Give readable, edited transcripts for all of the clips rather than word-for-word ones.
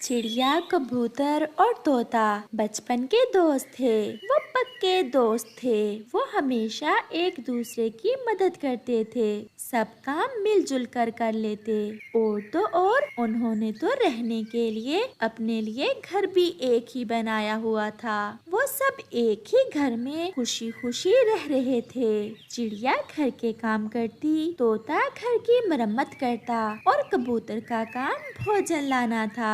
चिड़िया, कबूतर और तोता बचपन के दोस्त थे। वो पक्के दोस्त थे। वो हमेशा एक दूसरे की मदद करते थे। सब काम मिलजुल कर लेते। और तो और उन्होंने तो रहने के लिए अपने लिए घर भी एक ही बनाया हुआ था। वो सब एक ही घर में खुशी खुशी रह रहे थे। चिड़िया घर के काम करती, तोता घर की मरम्मत करता और कबूतर का काम भोजन लाना था।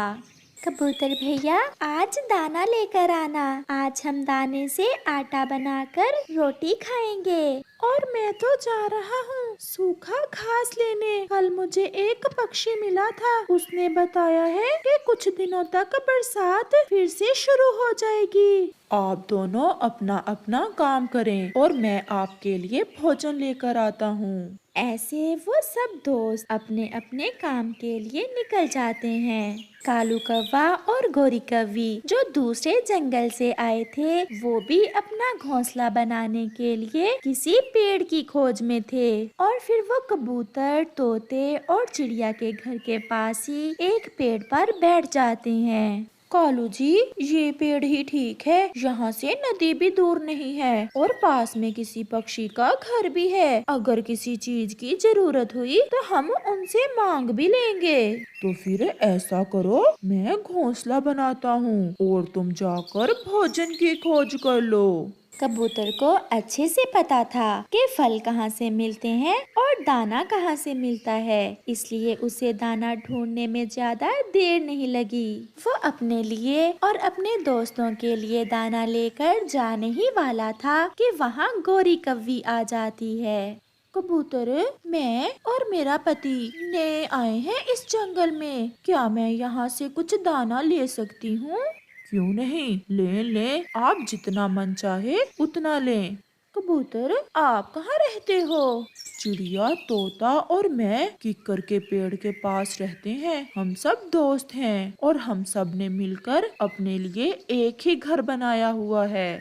कबूतर भैया, आज दाना लेकर आना। आज हम दाने से आटा बनाकर रोटी खाएंगे। और मैं तो जा रहा हूँ सूखा घास लेने। कल मुझे एक पक्षी मिला था, उसने बताया है कि कुछ दिनों तक बरसात फिर से शुरू हो जाएगी। आप दोनों अपना अपना काम करें और मैं आपके लिए भोजन लेकर आता हूँ। ऐसे वो सब दोस्त अपने अपने काम के लिए निकल जाते हैं। कालू कौवा और गोरी कौवी जो दूसरे जंगल से आए थे, वो भी अपना घोंसला बनाने के लिए किसी पेड़ की खोज में थे। और फिर वो कबूतर, तोते और चिड़िया के घर के पास ही एक पेड़ पर बैठ जाते हैं। कालू जी, ये पेड़ ही ठीक है। यहाँ से नदी भी दूर नहीं है और पास में किसी पक्षी का घर भी है। अगर किसी चीज की जरूरत हुई तो हम उनसे मांग भी लेंगे। तो फिर ऐसा करो, मैं घोंसला बनाता हूँ और तुम जाकर भोजन की खोज कर लो। कबूतर को अच्छे से पता था कि फल कहाँ से मिलते हैं और दाना कहाँ से मिलता है, इसलिए उसे दाना ढूंढने में ज्यादा देर नहीं लगी। वो अपने लिए और अपने दोस्तों के लिए दाना लेकर जाने ही वाला था कि वहाँ गोरी कौवी आ जाती है। कबूतर, मैं और मेरा पति नए आए हैं इस जंगल में। क्या मैं यहाँ से कुछ दाना ले सकती हूँ? क्यों नहीं, ले, आप जितना मन चाहे उतना लें। कबूतर, आप कहाँ रहते हो? चिड़िया, तोता और मैं किक्कर के पेड़ के पास रहते हैं। हम सब दोस्त हैं और हम सब ने मिलकर अपने लिए एक ही घर बनाया हुआ है।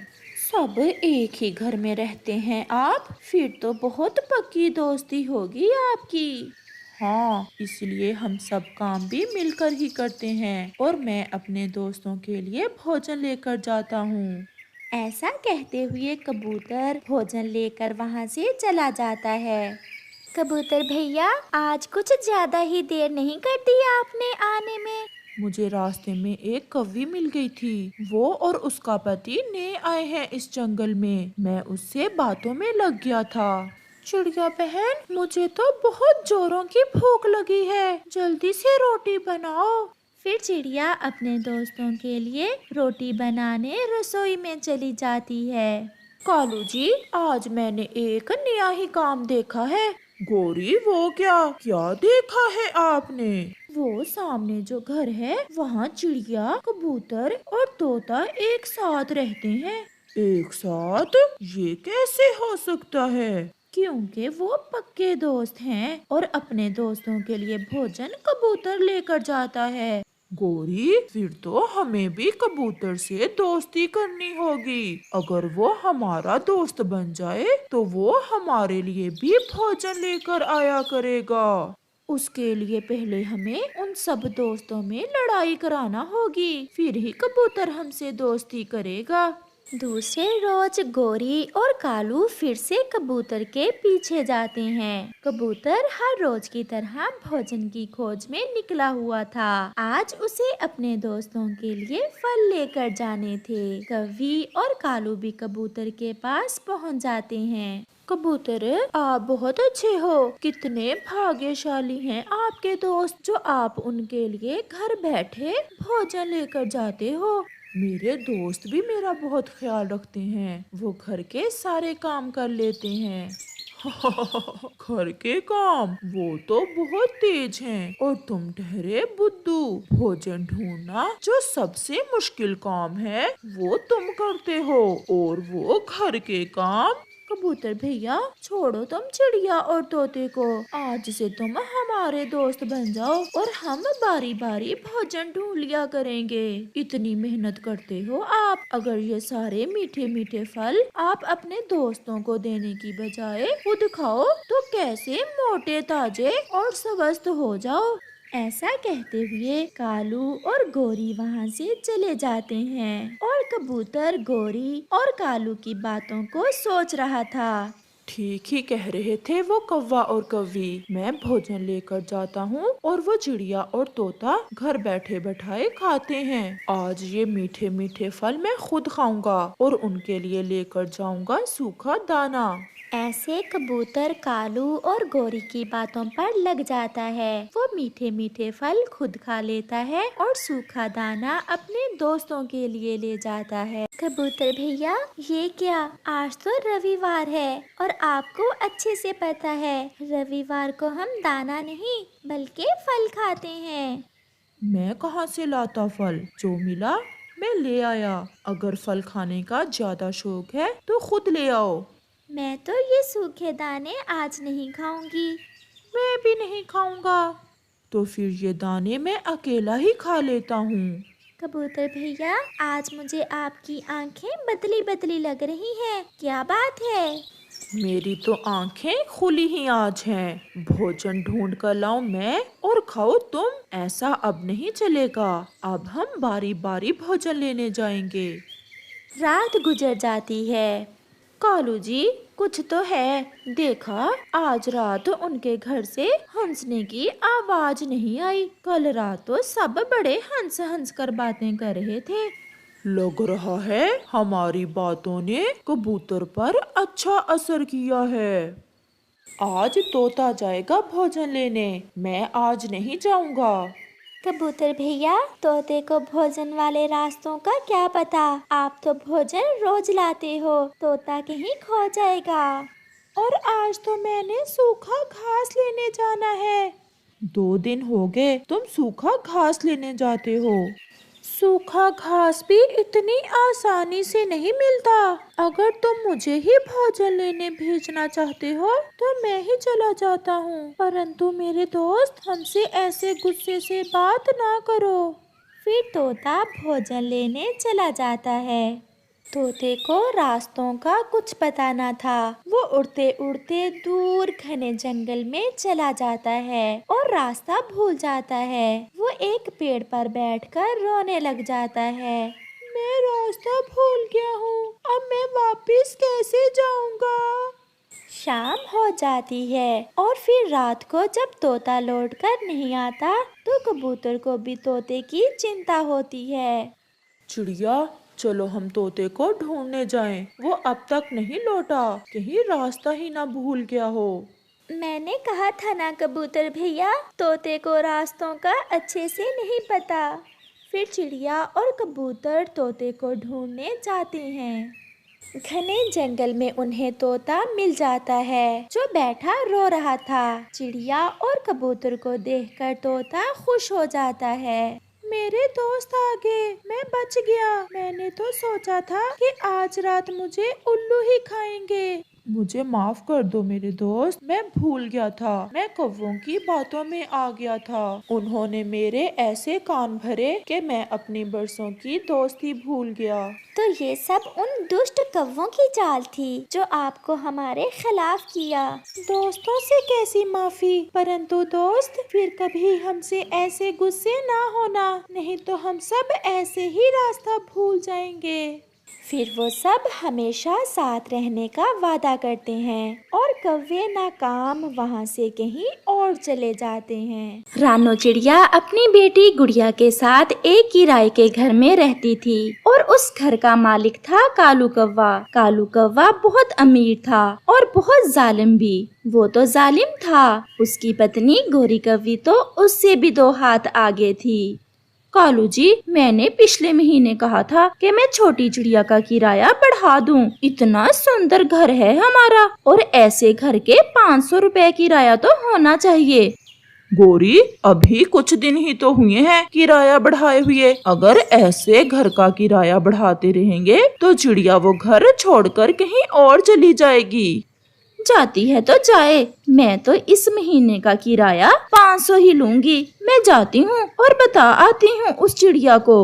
सब एक ही घर में रहते हैं आप? फिर तो बहुत पक्की दोस्ती होगी आपकी। हाँ, इसलिए हम सब काम भी मिलकर ही करते हैं और मैं अपने दोस्तों के लिए भोजन लेकर जाता हूँ। ऐसा कहते हुए कबूतर भोजन लेकर वहाँ से चला जाता है। कबूतर भैया, आज कुछ ज्यादा ही देर नहीं कर दी आपने आने में। मुझे रास्ते में एक कौवी मिल गई थी। वो और उसका पति नए आए हैं इस जंगल में। मैं उससे बातों में लग गया था। चिड़िया बहन, मुझे तो बहुत जोरों की भूख लगी है, जल्दी से रोटी बनाओ। फिर चिड़िया अपने दोस्तों के लिए रोटी बनाने रसोई में चली जाती है। कालू जी, आज मैंने एक नया ही काम देखा है। गोरी, वो क्या क्या देखा है आपने? वो सामने जो घर है, वहाँ चिड़िया, कबूतर और तोता एक साथ रहते हैं। एक साथ? ये कैसे हो सकता है? क्योंकि वो पक्के दोस्त हैं और अपने दोस्तों के लिए भोजन कबूतर लेकर जाता है। गोरी, फिर तो हमें भी कबूतर से दोस्ती करनी होगी। अगर वो हमारा दोस्त बन जाए तो वो हमारे लिए भी भोजन लेकर आया करेगा। उसके लिए पहले हमें उन सब दोस्तों में लड़ाई कराना होगी, फिर ही कबूतर हमसे दोस्ती करेगा। दूसरे रोज गोरी और कालू फिर से कबूतर के पीछे जाते हैं। कबूतर हर रोज की तरह भोजन की खोज में निकला हुआ था। आज उसे अपने दोस्तों के लिए फल लेकर जाने थे। कौवी और कालू भी कबूतर के पास पहुंच जाते हैं। कबूतर, आप बहुत अच्छे हो। कितने भाग्यशाली हैं आपके दोस्त जो आप उनके लिए घर बैठे भोजन लेकर जाते हो। मेरे दोस्त भी मेरा बहुत ख्याल रखते हैं। वो घर के सारे काम कर लेते हैं। घर के काम? वो तो बहुत तेज हैं और तुम ठहरे बुद्धू। भोजन ढूंढना जो सबसे मुश्किल काम है, वो तुम करते हो और वो घर के काम। कबूतर भैया, छोड़ो तुम चिड़िया और तोते को। आज से तुम हमारे दोस्त बन जाओ और हम बारी बारी भोजन ढूंढ लिया करेंगे। इतनी मेहनत करते हो आप, अगर ये सारे मीठे मीठे फल आप अपने दोस्तों को देने की बजाय खुद खाओ तो कैसे मोटे, ताजे और स्वस्थ हो जाओ। ऐसा कहते हुए कालू और गोरी वहाँ से चले जाते हैं और कबूतर गोरी और कालू की बातों को सोच रहा था। ठीक ही कह रहे थे वो कौवा और कौवी। मैं भोजन लेकर जाता हूँ और वो चिड़िया और तोता घर बैठे बैठाए खाते हैं। आज ये मीठे मीठे फल मैं खुद खाऊंगा और उनके लिए लेकर जाऊंगा सूखा दाना। ऐसे कबूतर कालू और गोरी की बातों पर लग जाता है। वो मीठे मीठे फल खुद खा लेता है और सूखा दाना अपने दोस्तों के लिए ले जाता है। कबूतर भैया, ये क्या, आज तो रविवार है और आपको अच्छे से पता है रविवार को हम दाना नहीं बल्कि फल खाते हैं। मैं कहाँ से लाता फल, जो मिला मैं ले आया। अगर फल खाने का ज्यादा शौक है तो खुद ले आओ। मैं तो ये सूखे दाने आज नहीं खाऊंगी। मैं भी नहीं खाऊंगा। तो फिर ये दाने मैं अकेला ही खा लेता हूँ। कबूतर भैया, आज मुझे आपकी आंखें बदली बदली लग रही हैं। क्या बात है? मेरी तो आंखें खुली ही आज हैं। भोजन ढूंढ कर लाऊं मैं और खाओ तुम, ऐसा अब नहीं चलेगा। अब हम बारी बारी भोजन लेने जाएंगे। रात गुजर जाती है। कालू जी, कुछ तो है। देखा, आज रात उनके घर से हंसने की आवाज नहीं आई। कल रात तो सब बड़े हंस हंस कर बातें कर रहे थे। लग रहा है हमारी बातों ने कबूतर पर अच्छा असर किया है। आज तोता जाएगा भोजन लेने, मैं आज नहीं जाऊंगा। कबूतर भैया, तोते को भोजन वाले रास्तों का क्या पता। आप तो भोजन रोज लाते हो, तोता कहीं खो जाएगा। और आज तो मैंने सूखा घास लेने जाना है। 2 दिन हो गए तुम सूखा घास लेने जाते हो। सूखा घास भी इतनी आसानी से नहीं मिलता। अगर तुम मुझे ही भोजन लेने भेजना चाहते हो तो मैं ही चला जाता हूँ, परंतु मेरे दोस्त हमसे ऐसे गुस्से से बात ना करो। फिर तोता भोजन लेने चला जाता है। तोते को रास्तों का कुछ पता न था। वो उड़ते उड़ते दूर घने जंगल में चला जाता है और रास्ता भूल जाता है। वो एक पेड़ पर बैठकर रोने लग जाता है। मैं रास्ता भूल गया हूँ, अब मैं वापस कैसे जाऊँगा? शाम हो जाती है और फिर रात को जब तोता लौटकर नहीं आता तो कबूतर को भी तोते की चिंता होती है। चिड़िया, चलो हम तोते को ढूंढने जाएं। वो अब तक नहीं लौटा, कहीं रास्ता ही ना भूल गया हो। मैंने कहा था ना कबूतर भैया, तोते को रास्तों का अच्छे से नहीं पता। फिर चिड़िया और कबूतर तोते को ढूंढने जाते हैं। घने जंगल में उन्हें तोता मिल जाता है जो बैठा रो रहा था। चिड़िया और कबूतर को देखकर तोता खुश हो जाता है। मेरे दोस्त आ गए, मैं बच गया। मैंने तो सोचा था कि आज रात मुझे उल्लू ही खाएंगे। मुझे माफ कर दो मेरे दोस्त, मैं भूल गया था। मैं कौवों की बातों में आ गया था। उन्होंने मेरे ऐसे कान भरे कि मैं अपनी बरसों की दोस्ती भूल गया। तो ये सब उन दुष्ट कौवों की चाल थी जो आपको हमारे खिलाफ किया। दोस्तों से कैसी माफी, परंतु दोस्त फिर कभी हमसे ऐसे गुस्से ना होना, नहीं तो हम सब ऐसे ही रास्ता भूल जाएंगे। फिर वो सब हमेशा साथ रहने का वादा करते हैं और कौवे नाकाम वहाँ से कहीं और चले जाते हैं। रानो चिड़िया अपनी बेटी गुड़िया के साथ एक किराए के घर में रहती थी और उस घर का मालिक था कालू कौवा। कालू कौवा बहुत अमीर था और बहुत जालिम भी। वो तो जालिम था, उसकी पत्नी गोरी कौवी तो उससे भी 2 हाथ आगे थी। कालू जी, मैंने पिछले महीने कहा था कि मैं छोटी चिड़िया का किराया बढ़ा दूं। इतना सुंदर घर है हमारा और ऐसे घर के 500 रुपए किराया तो होना चाहिए। गोरी, अभी कुछ दिन ही तो हुए हैं किराया बढ़ाए हुए। अगर ऐसे घर का किराया बढ़ाते रहेंगे तो चिड़िया वो घर छोड़कर कहीं और चली जाएगी। जाती है तो जाए, मैं तो इस महीने का किराया 500 ही लूंगी। मैं जाती हूँ और बता आती हूँ उस चिड़िया को।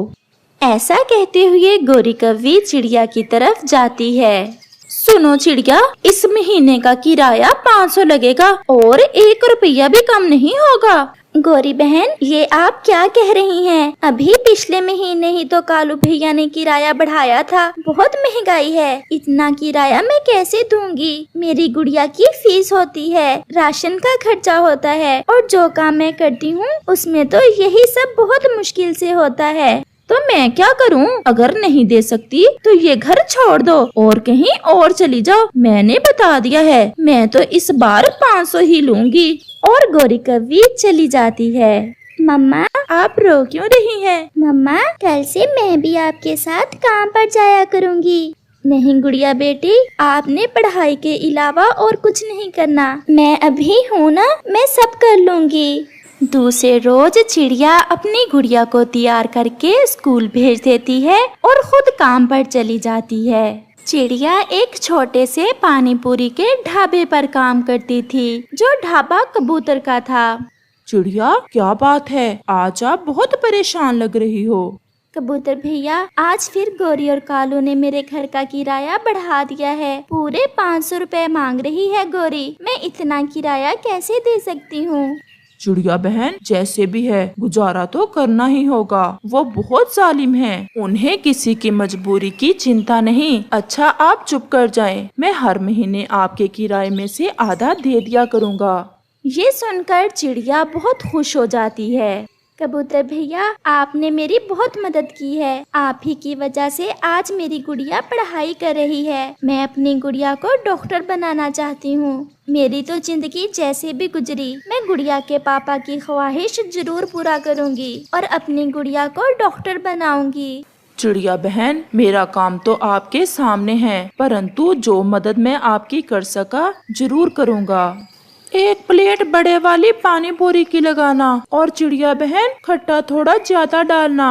ऐसा कहते हुए गोरी कौवी चिड़िया की तरफ जाती है। सुनो चिड़िया, इस महीने का किराया 500 लगेगा और 1 रुपया भी कम नहीं होगा। गौरी बहन, ये आप क्या कह रही हैं? अभी पिछले महीने ही तो कालू भैया ने किराया बढ़ाया था। बहुत महंगाई है, इतना किराया मैं कैसे दूंगी? मेरी गुड़िया की फीस होती है, राशन का खर्चा होता है और जो काम मैं करती हूँ उसमें तो यही सब बहुत मुश्किल से होता है। तो मैं क्या करूं? अगर नहीं दे सकती तो ये घर छोड़ दो और कहीं और चली जाओ। मैंने बता दिया है, मैं तो इस बार 500 ही लूंगी। और गौरी कव्वी चली जाती है। मम्मा, आप रो क्यों रही हैं? मम्मा, कल से मैं भी आपके साथ काम पर जाया करूंगी। नहीं गुड़िया बेटी, आपने पढ़ाई के अलावा और कुछ नहीं करना। मैं अभी हूँ ना, मैं सब कर लूंगी। दूसरे रोज चिड़िया अपनी गुड़िया को तैयार करके स्कूल भेज देती है और खुद काम पर चली जाती है। चिड़िया एक छोटे से पानी पूरी के ढाबे पर काम करती थी, जो ढाबा कबूतर का था। चिड़िया, क्या बात है? आज आप बहुत परेशान लग रही हो। कबूतर भैया, आज फिर गौरी और कालू ने मेरे घर का किराया बढ़ा दिया है। पूरे 500 रुपए मांग रही है गौरी। मैं इतना किराया कैसे दे सकती हूँ? चिड़िया बहन, जैसे भी है गुजारा तो करना ही होगा। वो बहुत जालिम हैं। उन्हें किसी की मजबूरी की चिंता नहीं। अच्छा, आप चुप कर जाएं। मैं हर महीने आपके किराए में से आधा दे दिया करूँगा। ये सुनकर चिड़िया बहुत खुश हो जाती है। कबूतर भैया, आपने मेरी बहुत मदद की है। आप ही की वजह से आज मेरी गुड़िया पढ़ाई कर रही है। मैं अपनी गुड़िया को डॉक्टर बनाना चाहती हूँ। मेरी तो जिंदगी जैसे भी गुजरी, मैं गुड़िया के पापा की ख्वाहिश जरूर पूरा करूँगी और अपनी गुड़िया को डॉक्टर बनाऊंगी। चिड़िया बहन, मेरा काम तो आपके सामने है, परंतु जो मदद मैं आपकी कर सका जरूर करूँगा। 1 प्लेट बड़े वाली पानी पूरी की लगाना और चिड़िया बहन खट्टा थोड़ा ज्यादा डालना।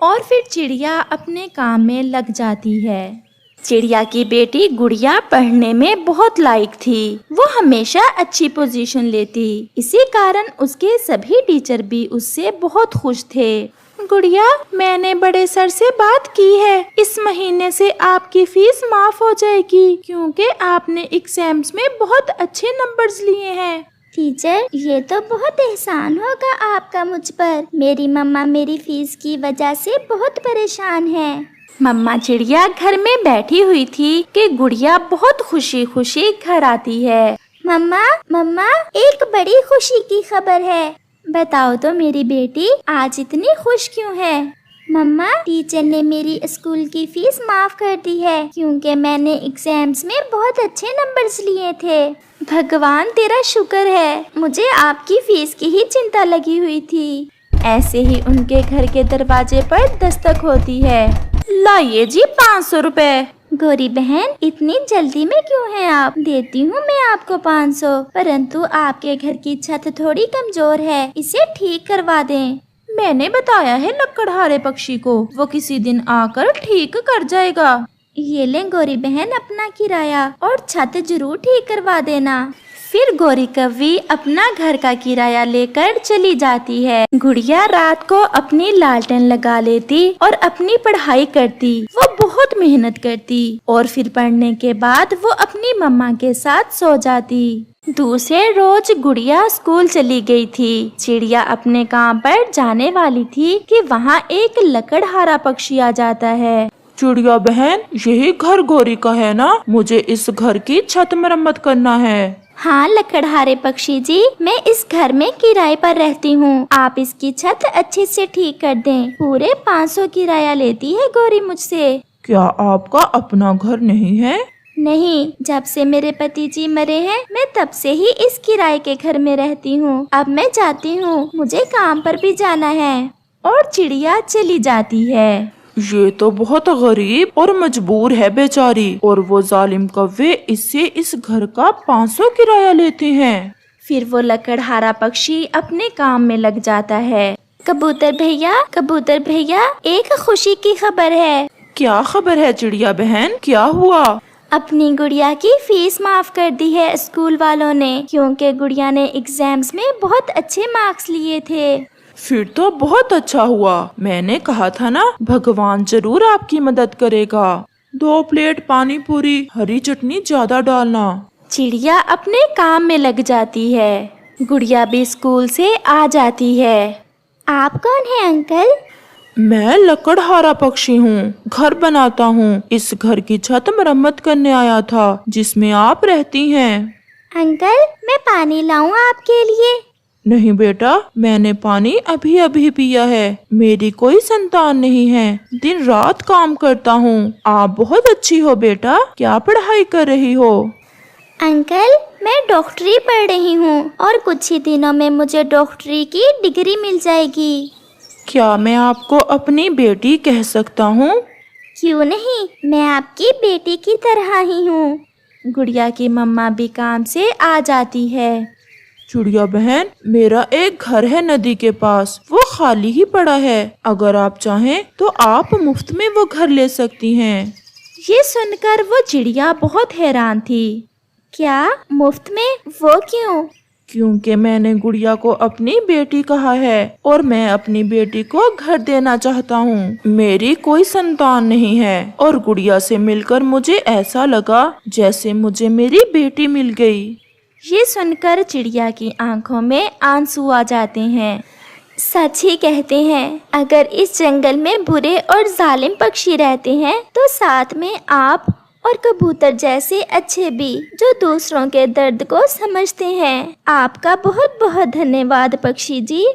और फिर चिड़िया अपने काम में लग जाती है। चिड़िया की बेटी गुड़िया पढ़ने में बहुत लायक थी। वो हमेशा अच्छी पोजीशन लेती। इसी कारण उसके सभी टीचर भी उससे बहुत खुश थे। गुड़िया, मैंने बड़े सर से बात की है। इस महीने से आपकी फीस माफ हो जाएगी, क्योंकि आपने एग्जाम्स में बहुत अच्छे नंबर्स लिए हैं। टीचर, ये तो बहुत एहसान होगा आपका मुझ पर। मेरी मम्मा मेरी फीस की वजह से बहुत परेशान है। मम्मा चिड़िया घर में बैठी हुई थी कि गुड़िया बहुत खुशी खुशी घर आती है। मम्मा, मम्मा, एक बड़ी खुशी की खबर है। बताओ तो मेरी बेटी, आज इतनी खुश क्यों है? मम्मा, टीचर ने मेरी स्कूल की फीस माफ कर दी है, क्योंकि मैंने एग्जाम्स में बहुत अच्छे नंबर्स लिए थे। भगवान तेरा शुक्र है, मुझे आपकी फीस की ही चिंता लगी हुई थी। ऐसे ही उनके घर के दरवाजे पर दस्तक होती है। लाइए जी 500 रुपए। गौरी बहन, इतनी जल्दी में क्यों हैं आप? देती हूँ मैं आपको 500, परंतु आपके घर की छत थोड़ी कमजोर है, इसे ठीक करवा दें। मैंने बताया है लकड़हारे पक्षी को, वो किसी दिन आकर ठीक कर जाएगा। ये लें गौरी बहन अपना किराया और छत जरूर ठीक करवा देना। फिर गौरी कव्वी अपना घर का किराया लेकर चली जाती है। गुड़िया रात को अपनी लालटेन लगा लेती और अपनी पढ़ाई करती। वो बहुत मेहनत करती और फिर पढ़ने के बाद वो अपनी मम्मा के साथ सो जाती। दूसरे रोज गुड़िया स्कूल चली गई थी। चिड़िया अपने काम पर जाने वाली थी कि वहाँ एक लकड़हारा पक्षी आ जाता है। चिड़िया बहन, यही घर गौरी का है ना? मुझे इस घर की छत मरम्मत करना है। हाँ लकड़हारे पक्षी जी, मैं इस घर में किराए पर रहती हूँ। आप इसकी छत अच्छे से ठीक कर दें। पूरे 500 किराया लेती है गौरी मुझसे। क्या आपका अपना घर नहीं है? नहीं, जब से मेरे पति जी मरे हैं, मैं तब से ही इस किराए के घर में रहती हूँ। अब मैं जाती हूँ, मुझे काम पर भी जाना है। और चिड़िया चली जाती है। ये तो बहुत गरीब और मजबूर है बेचारी, और वो जालिम कौवे इससे इस घर का 500 किराया लेते हैं। फिर वो लकड़हारा पक्षी अपने काम में लग जाता है। कबूतर भैया, एक खुशी की खबर है। क्या खबर है चिड़िया बहन, क्या हुआ? अपनी गुड़िया की फीस माफ कर दी है स्कूल वालों ने, क्योंकि गुड़िया ने एग्जाम्स में बहुत अच्छे मार्क्स लिए थे। फिर तो बहुत अच्छा हुआ। मैंने कहा था ना, भगवान जरूर आपकी मदद करेगा। 2 प्लेट पानी पूरी, हरी चटनी ज्यादा डालना। चिड़िया अपने काम में लग जाती है। गुड़िया भी स्कूल से आ जाती है। आप कौन है अंकल? मैं लकड़हारा पक्षी हूँ, घर बनाता हूँ। इस घर की छत मरम्मत करने आया था जिसमें आप रहती हैं। अंकल, मैं पानी लाऊं आपके लिए? नहीं बेटा, मैंने पानी अभी अभी पिया है। मेरी कोई संतान नहीं है, दिन रात काम करता हूँ। आप बहुत अच्छी हो बेटा। क्या पढ़ाई कर रही हो? अंकल, मैं डॉक्टरी पढ़ रही हूँ और कुछ ही दिनों में मुझे डॉक्टरी की डिग्री मिल जाएगी। क्या मैं आपको अपनी बेटी कह सकता हूँ? क्यों नहीं, मैं आपकी बेटी की तरह ही हूँ। गुड़िया की मम्मा भी काम से आ जाती है। चिड़िया बहन, मेरा एक घर है नदी के पास, वो खाली ही पड़ा है। अगर आप चाहें तो आप मुफ्त में वो घर ले सकती हैं। ये सुनकर वो चिड़िया बहुत हैरान थी। क्या मुफ्त में? वो क्यों? क्योंकि मैंने गुड़िया को अपनी बेटी कहा है और मैं अपनी बेटी को घर देना चाहता हूँ। मेरी कोई संतान नहीं है और गुड़िया से मिलकर मुझे ऐसा लगा जैसे मुझे मेरी बेटी मिल गई। ये सुनकर चिड़िया की आंखों में आंसू आ जाते हैं। सच ही कहते हैं, अगर इस जंगल में बुरे और जालिम पक्षी रहते हैं तो साथ में आप और कबूतर जैसे अच्छे भी, जो दूसरों के दर्द को समझते हैं। आपका बहुत बहुत धन्यवाद पक्षी जी।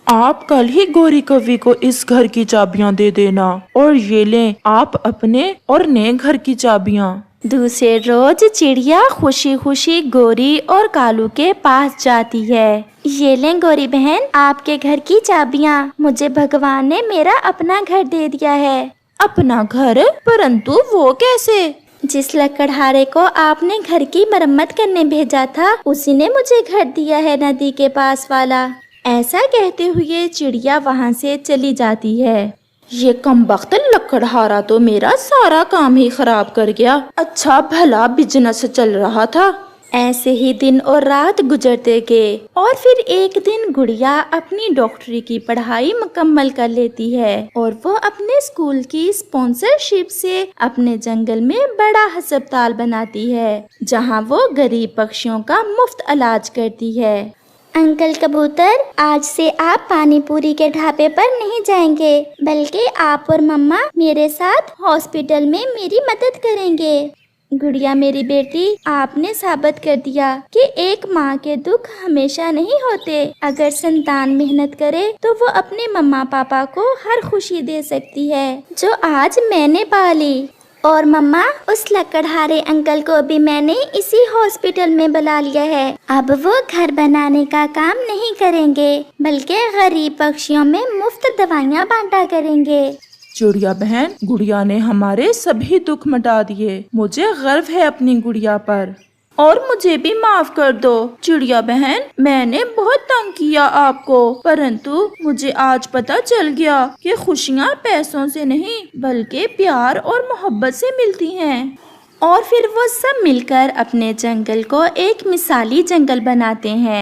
आप कल ही गौरी कवि को इस घर की चाबियां दे देना और ये लें आप अपने और नए घर की चाबियां। दूसरे रोज चिड़िया खुशी खुशी गौरी और कालू के पास जाती है। ये लें गौरी बहन, आपके घर की चाबियां। मुझे भगवान ने मेरा अपना घर दे दिया है। अपना घर? परंतु वो कैसे? जिस लकड़हारे को आपने घर की मरम्मत करने भेजा था, उसी ने मुझे घर दिया है, नदी के पास वाला। ऐसा कहते हुए चिड़िया वहाँ से चली जाती है। ये कमबख्त लकड़हारा तो मेरा सारा काम ही खराब कर गया। अच्छा भला बिजनेस चल रहा था। ऐसे ही दिन और रात गुजरते गए और फिर एक दिन गुड़िया अपनी डॉक्टरी की पढ़ाई मुकम्मल कर लेती है और वो अपने स्कूल की स्पॉन्सरशिप से अपने जंगल में बड़ा अस्पताल बनाती है, जहां वो गरीब पक्षियों का मुफ्त इलाज करती है। अंकल कबूतर, आज से आप पानी पूरी के ढाबे पर नहीं जाएंगे, बल्कि आप और मम्मा मेरे साथ हॉस्पिटल में मेरी मदद करेंगे। गुड़िया मेरी बेटी, आपने साबित कर दिया कि एक माँ के दुख हमेशा नहीं होते। अगर संतान मेहनत करे तो वो अपने मम्मा पापा को हर खुशी दे सकती है जो आज मैंने पाली। और मम्मा, उस लकड़हारे अंकल को भी मैंने इसी हॉस्पिटल में बुला लिया है। अब वो घर बनाने का काम नहीं करेंगे, बल्कि गरीब पक्षियों में मुफ्त दवाइयाँ बांटा करेंगे। चिड़िया बहन, गुड़िया ने हमारे सभी दुख मिटा दिए। मुझे गर्व है अपनी गुड़िया पर। और मुझे भी माफ कर दो चिड़िया बहन, मैंने बहुत तंग किया आपको, परंतु मुझे आज पता चल गया कि खुशियाँ पैसों से नहीं बल्कि प्यार और मोहब्बत से मिलती हैं। और फिर वो सब मिलकर अपने जंगल को एक मिसाली जंगल बनाते हैं।